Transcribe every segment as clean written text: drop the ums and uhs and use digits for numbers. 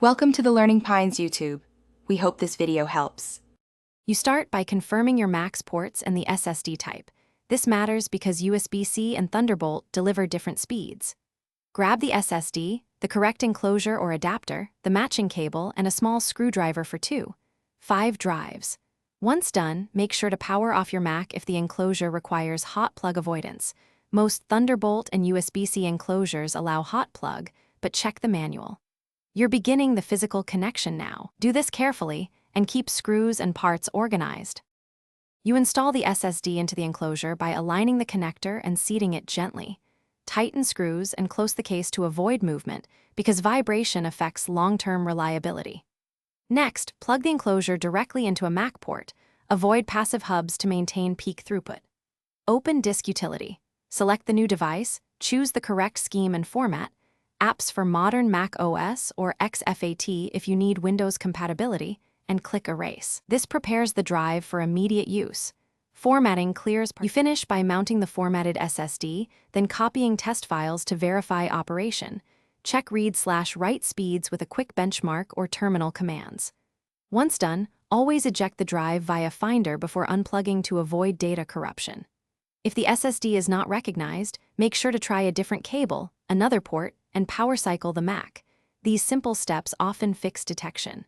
Welcome to the Learning Pines YouTube. We hope this video helps. You start by confirming your Mac's ports and the SSD type. This matters because USB-C and Thunderbolt deliver different speeds. Grab the SSD, the correct enclosure or adapter, the matching cable, and a small screwdriver for 5 drives. Once done, make sure to power off your Mac if the enclosure requires hot plug avoidance. Most Thunderbolt and USB-C enclosures allow hot plug, but check the manual. You're beginning the physical connection now. Do this carefully and keep screws and parts organized. You install the SSD into the enclosure by aligning the connector and seating it gently. Tighten screws and close the case to avoid movement because vibration affects long-term reliability. Next, plug the enclosure directly into a Mac port. Avoid passive hubs to maintain peak throughput. Open Disk Utility. Select the new device, choose the correct scheme and format, apps for modern Mac OS or XFAT if you need Windows compatibility, and click Erase. This prepares the drive for immediate use. Formatting clears. You finish by mounting the formatted SSD, then copying test files to verify operation. Check read/write speeds with a quick benchmark or terminal commands. Once done, always eject the drive via Finder before unplugging to avoid data corruption. If the SSD is not recognized, make sure to try a different cable, another port, and power cycle the Mac. These simple steps often fix detection.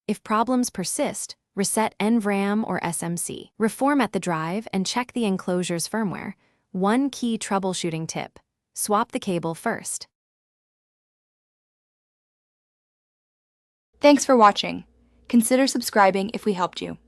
If problems persist, reset NVRAM or SMC. Reformat the drive and check the enclosure's firmware. One key troubleshooting tip: swap the cable first. Thanks for watching. Consider subscribing if we helped you.